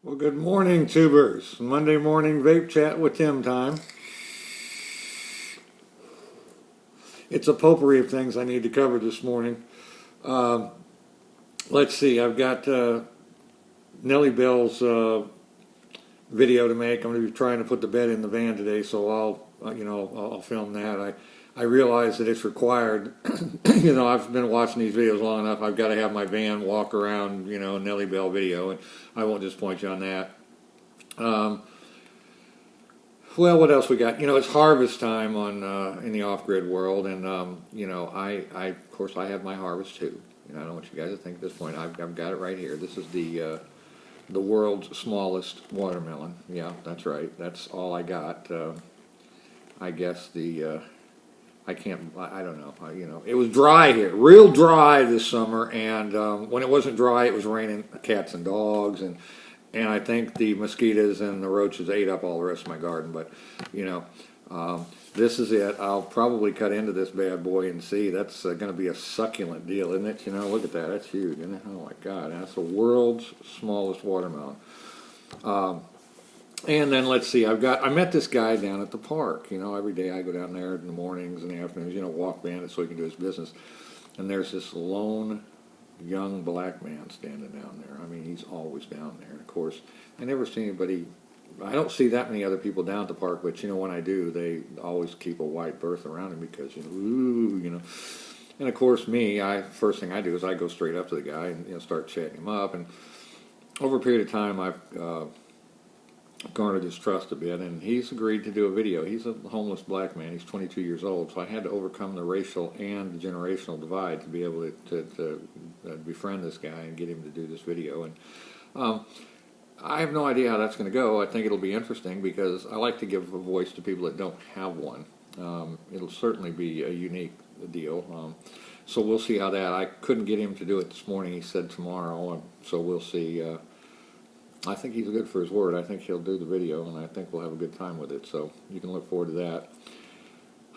Well, good morning, tubers. Monday morning vape chat with Tim time. It's a potpourri of things I need to cover this morning. Um, let's see. I've got Nellie Bell's video to make. I'm going to be trying to put the bed in the van today, so I'll film that. I realize that it's required. I've been watching these videos long enough. I've got to have my van walk around, Nellie Bell video, and I won't disappoint you on that. Well, what else we got? It's harvest time on in the off-grid world, and I of course I have my harvest too. I don't want you guys to think at this point I've got it right here. This is the world's smallest watermelon. Yeah, that's right. That's all I got. I guess I can't. I don't know. It was dry here, real dry this summer, and when it wasn't dry, it was raining cats and dogs, and I think the mosquitoes and the roaches ate up all the rest of my garden. But this is it. I'll probably cut into this bad boy and see. That's going to be a succulent deal, isn't it? Look at that. That's huge, isn't it? Oh my God, that's the world's smallest watermelon. And then let's see. I met this guy down at the park. Every day I go down there in the mornings and the afternoons. Walk Bandit so he can do his business. And there's this lone young black man standing down there. I mean, he's always down there. And of course, I never see anybody. I don't see that many other people down at the park. But when I do, they always keep a wide berth around him because And of course, first thing I do is I go straight up to the guy and start chatting him up. And over a period of time, I've garnered his trust a bit, and he's agreed to do a video. He's a homeless black man. He's 22 years old, so I had to overcome the racial and the generational divide to be able to befriend this guy and get him to do this video. And I have no idea how that's going to go. I think it'll be interesting because I like to give a voice to people that don't have one. It'll certainly be a unique deal. So we'll see how that. I couldn't get him to do it this morning. He said tomorrow, so we'll see. I think he's good for his word. I think he'll do the video, and I think we'll have a good time with it. So you can look forward to that.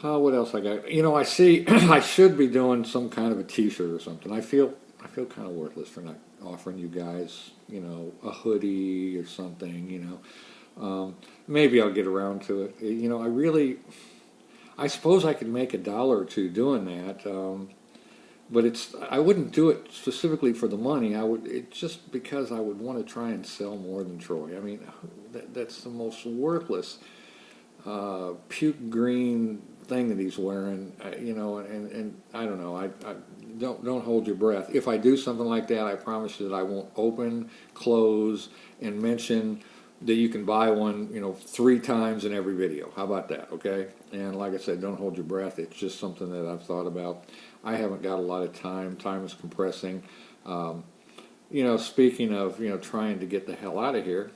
What else I got? I see I should be doing some kind of a T-shirt or something. I feel kind of worthless for not offering you guys, a hoodie or something. Maybe I'll get around to it. I suppose I could make $1 or $2 doing that. But I wouldn't do it specifically for the money. It's just because I would want to try and sell more than Troy. I mean, that's the most worthless puke green thing that he's wearing. And I don't know. I don't hold your breath. If I do something like that, I promise you that I won't open, close, and mention that you can buy one, 3 times in every video. How about that, okay? And like I said, don't hold your breath. It's just something that I've thought about. I haven't got a lot of time. Time is compressing. Speaking of, trying to get the hell out of here,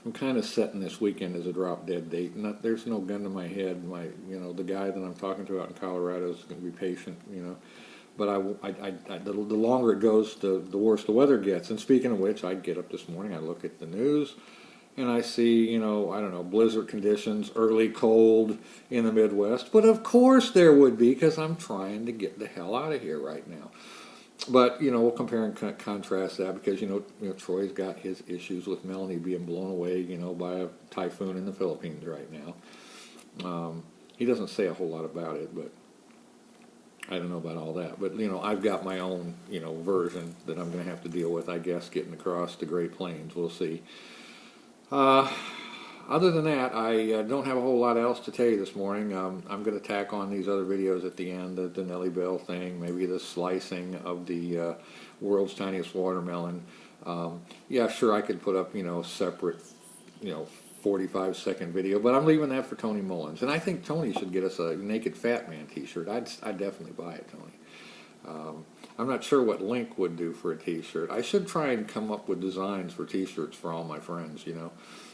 I'm kind of setting this weekend as a drop-dead date. There's no gun to my head. The guy that I'm talking to out in Colorado is going to be patient, But the longer it goes, the worse the weather gets. And speaking of which, I get up this morning, I look at the news, and I see, I don't know, blizzard conditions, early cold in the Midwest. But of course there would be, because I'm trying to get the hell out of here right now. But, we'll compare and contrast that because, Troy's got his issues with Melanie being blown away, by a typhoon in the Philippines right now. He doesn't say a whole lot about it, but I don't know about all that. But, I've got my own, version that I'm going to have to deal with, I guess, getting across the Great Plains. We'll see. Other than that, I don't have a whole lot else to tell you this morning. I'm going to tack on these other videos at the end, the Nellie Bell thing, maybe the slicing of the world's tiniest watermelon. Yeah, sure, I could put up, a separate, 45-second video, but I'm leaving that for Tony Mullins. And I think Tony should get us a Naked Fat Man t-shirt. I'd definitely buy it, Tony. I'm not sure what Link would do for a t-shirt. I should try and come up with designs for t-shirts for all my friends,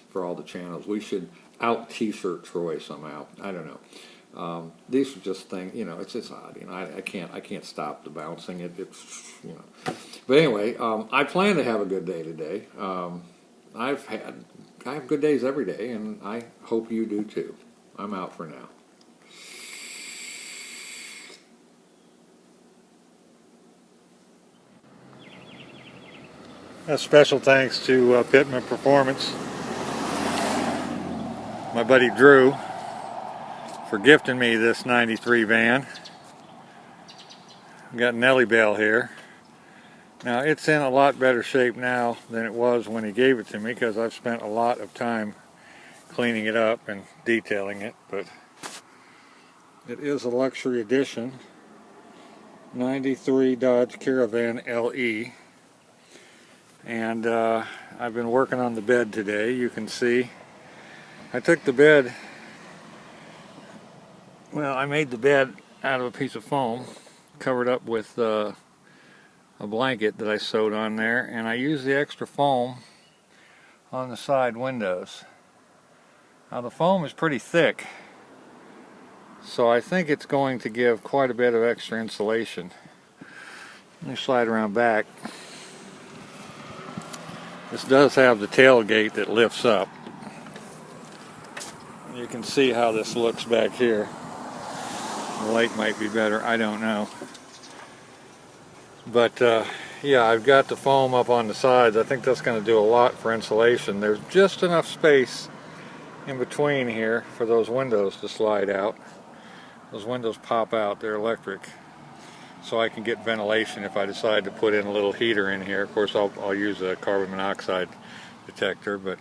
for all the channels. We should out t-shirt Troy somehow. I don't know. These are just things, it's just odd. I can't stop the bouncing. It's. But anyway, I plan to have a good day today. I have good days every day, and I hope you do too. I'm out for now. A special thanks to Pittman Performance, my buddy Drew, for gifting me this 93 van. I've got Nellie Bell here. Now it's in a lot better shape now than it was when he gave it to me, because I've spent a lot of time cleaning it up and detailing it, but it is a luxury edition 93 Dodge Caravan LE. And I've been working on the bed today. You can see I took the bed, well, I made the bed out of a piece of foam covered up with a blanket that I sewed on there, and I used the extra foam on the side windows. Now the foam is pretty thick, so I think it's going to give quite a bit of extra insulation. Let me slide around back. This does have the tailgate that lifts up. You can see how this looks back here. The light might be better, I don't know. But yeah, I've got the foam up on the sides. I think that's going to do a lot for insulation. There's just enough space in between here for those windows to slide out. Those windows pop out, they're electric. So I can get ventilation if I decide to put in a little heater in here. Of course, I'll use a carbon monoxide detector, but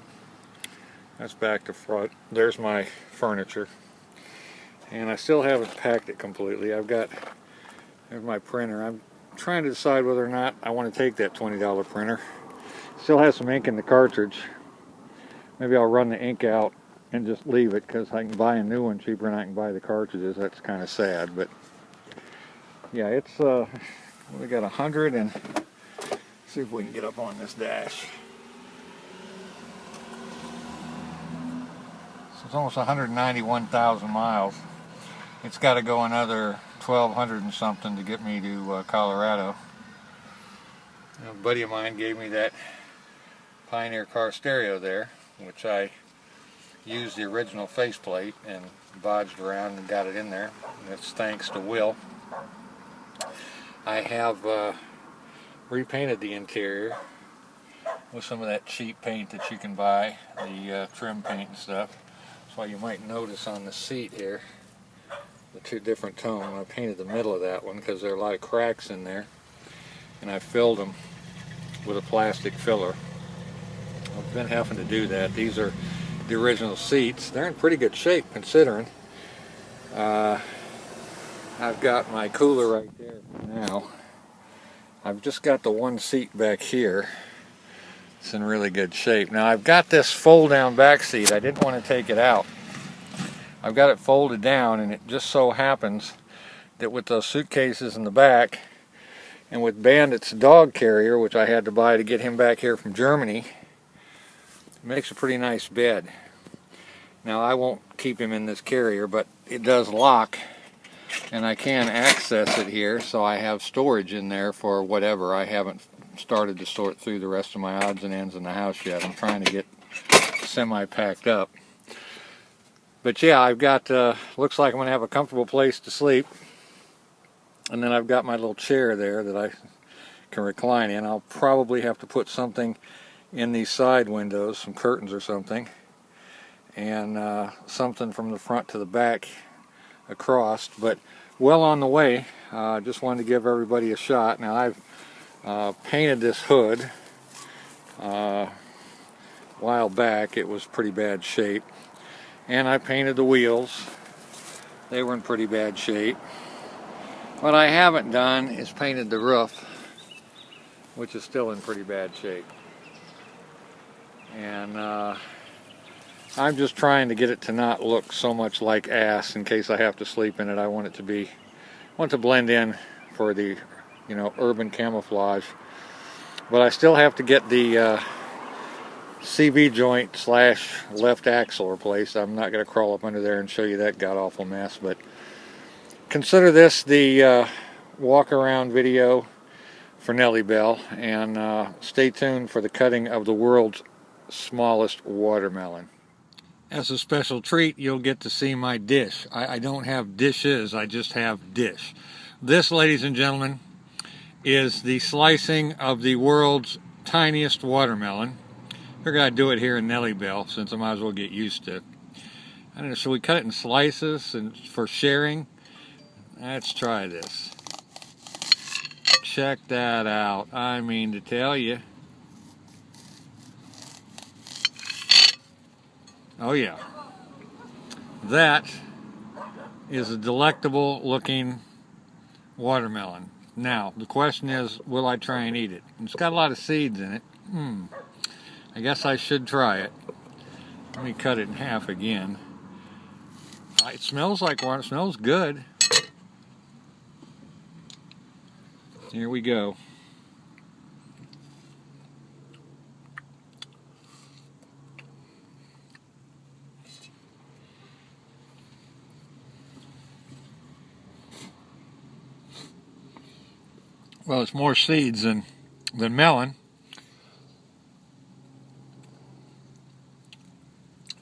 that's back to front. There's my furniture. And I still haven't packed it completely. There's my printer. I'm trying to decide whether or not I want to take that $20 printer. Still has some ink in the cartridge. Maybe I'll run the ink out and just leave it, because I can buy a new one cheaper than I can buy the cartridges. That's kind of sad, but yeah, it's we got 100 and see if we can get up on this dash. So it's almost 191,000 miles. It's got to go another 1,200 and something to get me to Colorado. A buddy of mine gave me that Pioneer car stereo there, which I used the original faceplate and bodged around and got it in there. And that's thanks to Will. I have repainted the interior with some of that cheap paint that you can buy, the trim paint and stuff. That's why you might notice on the seat here the two different tones. I painted the middle of that one because there are a lot of cracks in there, and I filled them with a plastic filler. I've been having to do that. These are the original seats. They're in pretty good shape considering. I've got my cooler right there for now. I've just got the one seat back here. It's in really good shape. Now I've got this fold down back seat. I didn't want to take it out. I've got it folded down, and it just so happens that with those suitcases in the back and with Bandit's dog carrier, which I had to buy to get him back here from Germany, it makes a pretty nice bed. Now I won't keep him in this carrier, but it does lock, and I can access it here, so I have storage in there for whatever. I haven't started to sort through the rest of my odds and ends in the house yet. I'm trying to get semi-packed up. But yeah, I've got, looks like I'm going to have a comfortable place to sleep. And then I've got my little chair there that I can recline in. I'll probably have to put something in these side windows, some curtains or something, and something from the front to the back across, but well on the way. Just wanted to give everybody a shot. Now I've painted this hood a while back. It was pretty bad shape, and I painted the wheels. They were in pretty bad shape. What I haven't done is painted the roof, which is still in pretty bad shape, and I'm just trying to get it to not look so much like ass in case I have to sleep in it. I want it to blend in for the, urban camouflage. But I still have to get the CV joint / left axle replaced. I'm not going to crawl up under there and show you that god-awful mess, but consider this the walk around video for Nellie Bell, and stay tuned for the cutting of the world's smallest watermelon. As a special treat, you'll get to see my dish. I don't have dishes, I just have dish. This, ladies and gentlemen, is the slicing of the world's tiniest watermelon. Figured I'd do it here in Nellyville since I might as well get used to it. I don't know, should we cut it in slices and for sharing? Let's try this. Check that out. I mean to tell you. Oh yeah. That is a delectable looking watermelon. Now, the question is, will I try and eat it? It's got a lot of seeds in it. I guess I should try it. Let me cut it in half again. It smells like water. It smells good. Here we go. Well, it's more seeds than melon.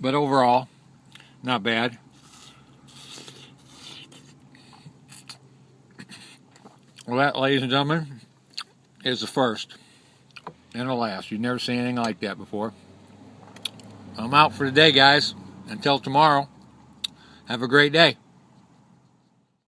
But overall, not bad. Well, that, ladies and gentlemen, is the first and the last. You've never seen anything like that before. I'm out for the day, guys. Until tomorrow, have a great day.